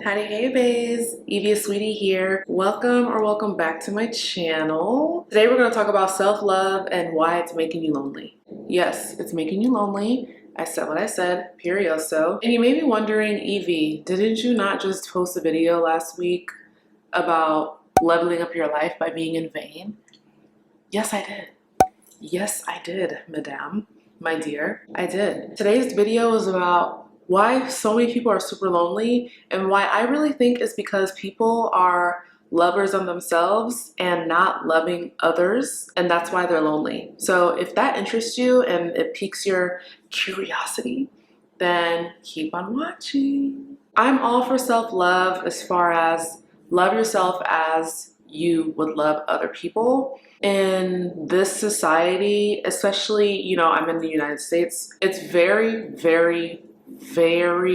Howdy, hey bays, Evie Aswiti here. Welcome back to my channel. Today we're going to talk about self-love and why it's making you lonely. Yes, it's making you lonely. I said what I said, perioso. And you may be wondering, Evie, didn't you not just post a video last week about leveling up your life by being in vain? Yes, I did. Yes, I did, madame, my dear. I did. Today's video is about why so many people are super lonely, and why I really think is because people are lovers of themselves and not loving others, and that's why they're lonely. So if that interests you and it piques your curiosity, then keep on watching. I'm all for self-love as far as love yourself as you would love other people. In this society, especially, I'm in the United States, it's very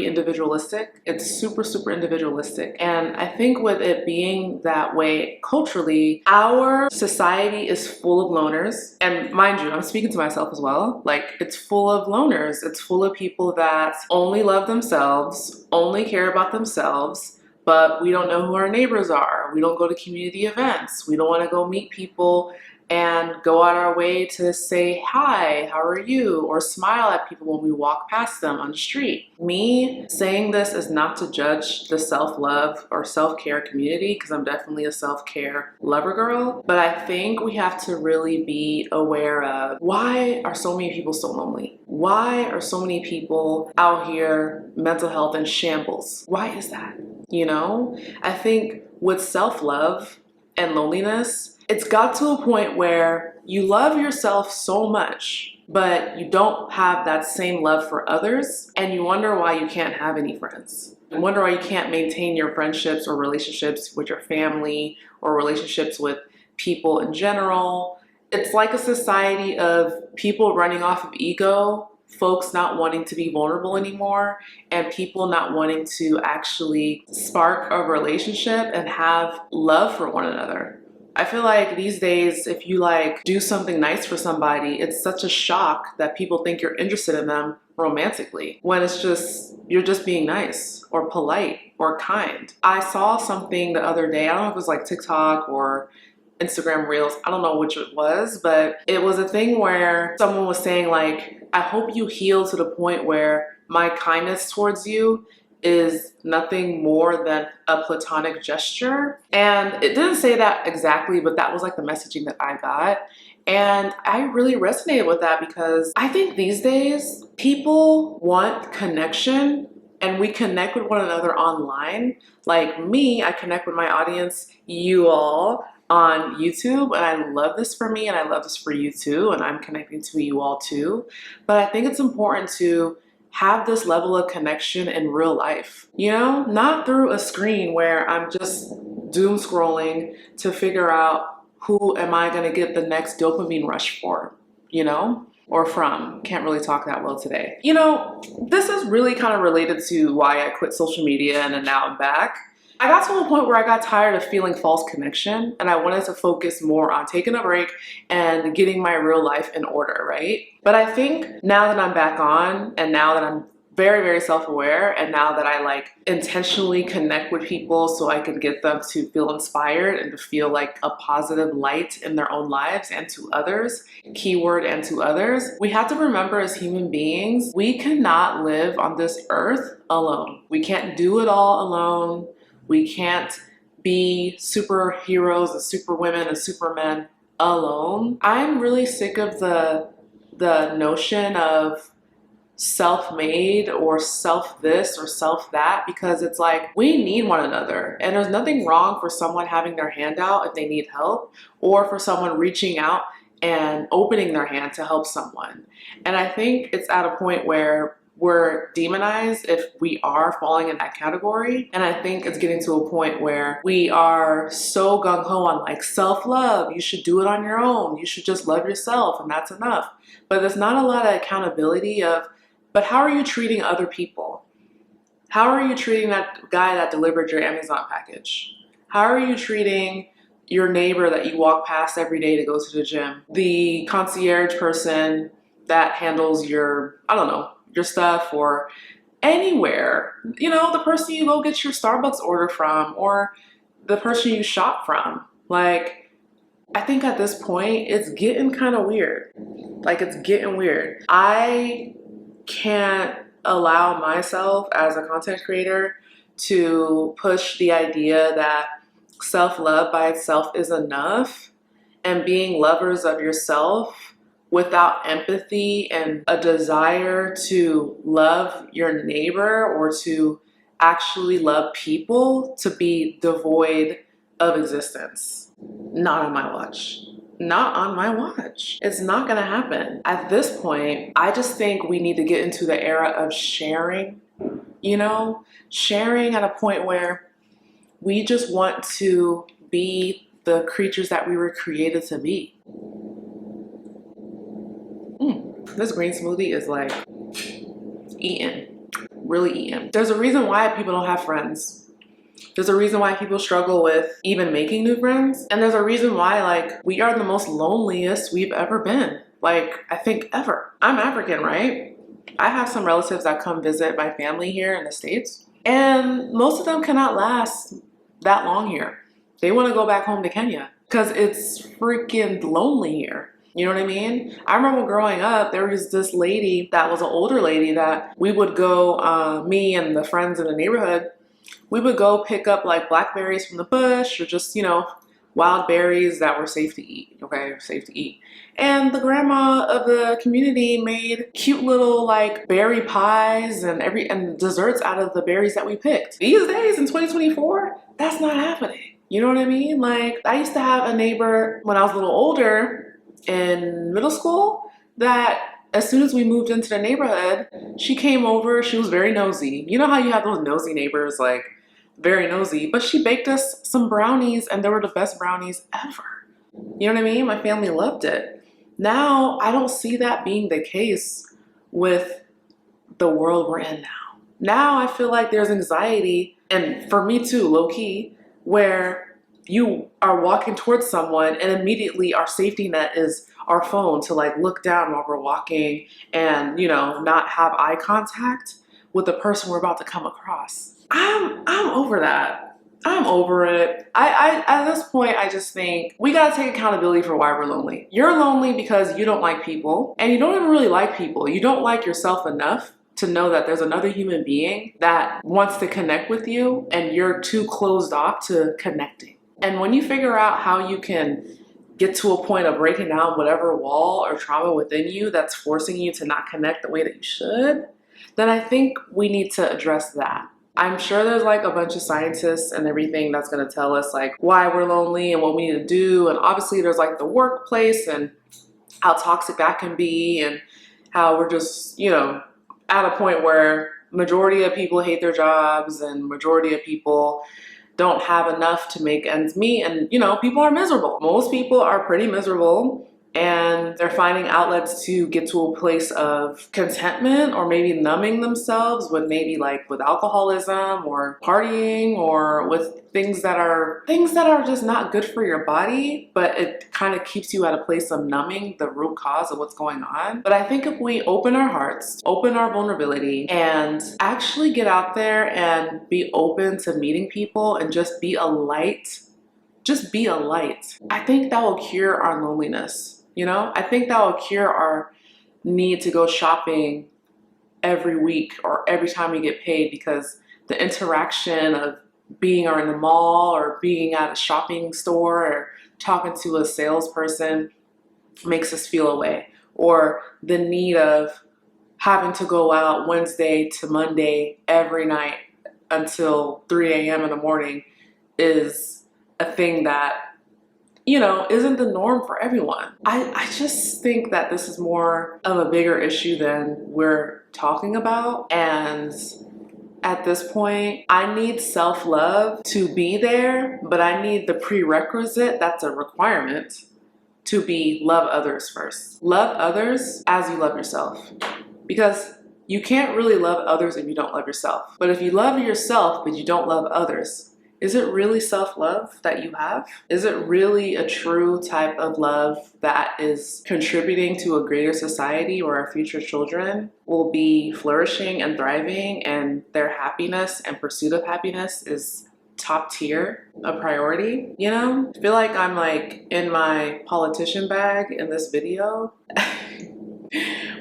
individualistic. It's super individualistic. And I think with it being that way culturally, our society is full of loners. And mind you, I'm speaking to myself as well. Like, it's full of loners. It's full of people that only love themselves, only care about themselves, but we don't know who our neighbors are. We don't go to community events. We don't want to go meet people and go out our way to say, hi, how are you? Or smile at people when we walk past them on the street. Me saying this is not to judge the self-love or self-care community, because I'm definitely a self-care lover girl. But I think we have to really be aware of, why are so many people so lonely? Why are so many people out here mental health in shambles? Why is that? I think with self-love and loneliness, it's got to a point where you love yourself so much, but you don't have that same love for others, and you wonder why you can't have any friends. You wonder why you can't maintain your friendships or relationships with your family or relationships with people in general. It's like a society of people running off of ego, folks not wanting to be vulnerable anymore, and people not wanting to actually spark a relationship and have love for one another. I feel like these days, if you do something nice for somebody, it's such a shock that people think you're interested in them romantically, when it's just, you're just being nice or polite or kind. I saw something the other day, I don't know if it was like TikTok or Instagram Reels, I don't know which it was, but it was a thing where someone was saying I hope you heal to the point where my kindness towards you is nothing more than a platonic gesture. And it didn't say that exactly, but that was the messaging that I got. And I really resonated with that, because I think these days people want connection, and we connect with one another online. Like me, I connect with my audience, you all, on YouTube, and I love this for me, and I love this for you too, and I'm connecting to you all too. But I think it's important to have this level of connection in real life, not through a screen where I'm just doom scrolling to figure out who am I gonna get the next dopamine rush for, or from. Can't really talk that well today. This is really kind of related to why I quit social media and then now I'm back. I got to a point where I got tired of feeling false connection, and I wanted to focus more on taking a break and getting my real life in order, right? But I think now that I'm back on, and now that I'm very self-aware, and now that I intentionally connect with people so I can get them to feel inspired and to feel like a positive light in their own lives and to others, keyword and to others, we have to remember as human beings, we cannot live on this earth alone. We can't do it all alone. We can't be superheroes and superwomen and supermen alone. I'm really sick of the notion of self-made or self this or self that, because it's we need one another, and there's nothing wrong for someone having their hand out if they need help, or for someone reaching out and opening their hand to help someone. And I think it's at a point where we're demonized if we are falling in that category. And I think it's getting to a point where we are so gung-ho on self-love. You should do it on your own. You should just love yourself, and that's enough. But there's not a lot of accountability of, but how are you treating other people? How are you treating that guy that delivered your Amazon package? How are you treating your neighbor that you walk past every day to go to the gym? The concierge person that handles your, I don't know, your stuff, or anywhere. You know, the person you go get your Starbucks order from, or the person you shop from. Like, I think at this point, it's getting kind of weird. Like, it's getting weird. I can't allow myself as a content creator to push the idea that self-love by itself is enough, and being lovers of yourself without empathy and a desire to love your neighbor or to actually love people to be devoid of existence. Not on my watch. Not on my watch. It's not gonna happen. At this point, I just think we need to get into the era of sharing, you know? Sharing at a point where we just want to be the creatures that we were created to be. This green smoothie is like eating, really eating. There's a reason why people don't have friends. There's a reason why people struggle with even making new friends. And there's a reason why, like, we are the most loneliest we've ever been. Like, I think ever. I'm African, right? I have some relatives that come visit my family here in the States, and most of them cannot last that long here. They want to go back home to Kenya because it's freaking lonely here. You know what I mean? I remember growing up, there was this lady that was an older lady that we would go, me and the friends in the neighborhood, we would go pick up like blackberries from the bush, or just, you know, wild berries that were safe to eat, okay, safe to eat. And the grandma of the community made cute little like berry pies and desserts out of the berries that we picked. These days in 2024, that's not happening. You know what I mean? Like, I used to have a neighbor when I was a little older in middle school that as soon as we moved into the neighborhood, she came over. She was very nosy. You know how you have those nosy neighbors, like very nosy, but she baked us some brownies and they were the best brownies ever. You know what I mean? My family loved it. Now, I don't see that being the case with the world we're in now. Now I feel like there's anxiety, and for me too, low key, where you are walking towards someone and immediately our safety net is our phone to like look down while we're walking and, you know, not have eye contact with the person we're about to come across. I'm over that. I'm over it. I at this point, I just think we gotta take accountability for why we're lonely. You're lonely because you don't like people, and you don't even really like people. You don't like yourself enough to know that there's another human being that wants to connect with you, and you're too closed off to connecting. And when you figure out how you can get to a point of breaking down whatever wall or trauma within you that's forcing you to not connect the way that you should, then I think we need to address that. I'm sure there's like a bunch of scientists and everything that's going to tell us like why we're lonely and what we need to do. And obviously there's like the workplace and how toxic that can be, and how we're just, you know, at a point where majority of people hate their jobs and majority of people don't have enough to make ends meet, and, you know, people are miserable. Most people are pretty miserable, and they're finding outlets to get to a place of contentment, or maybe numbing themselves with with alcoholism or partying, or with things that are just not good for your body, but it kind of keeps you at a place of numbing the root cause of what's going on. But I think if we open our hearts, open our vulnerability, and actually get out there and be open to meeting people and just be a light, I think that will cure our loneliness. You know, I think that will cure our need to go shopping every week or every time we get paid, because the interaction of being in the mall or being at a shopping store or talking to a salesperson makes us feel away. Or the need of having to go out Wednesday to Monday every night until 3 a.m. in the morning is a thing that, you know, isn't the norm for everyone. I just think that this is more of a bigger issue than we're talking about. And at this point, I need self-love to be there, but I need the prerequisite that's a requirement to be love others first. Love others as you love yourself. Because you can't really love others if you don't love yourself. But if you love yourself but you don't love others, Is it really self-love that you have? Is it really a true type of love that is contributing to a greater society where our future children will be flourishing and thriving and their happiness and pursuit of happiness is top tier, a priority? You know? I feel like I'm like in my politician bag in this video.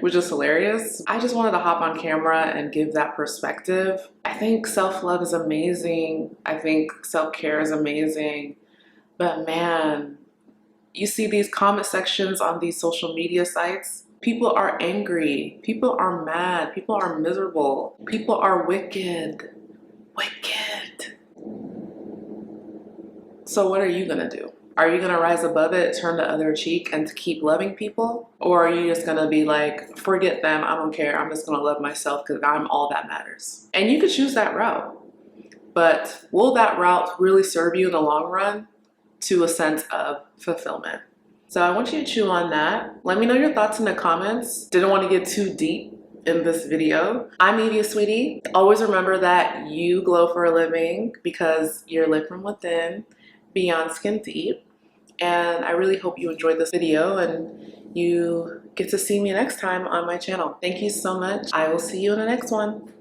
Which is hilarious. I just wanted to hop on camera and give that perspective. I think self-love is amazing. I think self-care is amazing. But man, you see these comment sections on these social media sites. People are angry. People are mad. People are miserable. People are wicked. Wicked. So what are you gonna do? Are you gonna rise above it, turn the other cheek, and keep loving people? Or are you just gonna be like, forget them, I don't care, I'm just gonna love myself because I'm all that matters? And you could choose that route. But will that route really serve you in the long run to a sense of fulfillment? So I want you to chew on that. Let me know your thoughts in the comments. Didn't want to get too deep in this video. I'm Evie, Aswiti. Always remember that you glow for a living because you're lit from within, beyond skin deep. And I really hope you enjoyed this video and you get to see me next time on my channel. Thank you so much. I will see you in the next one.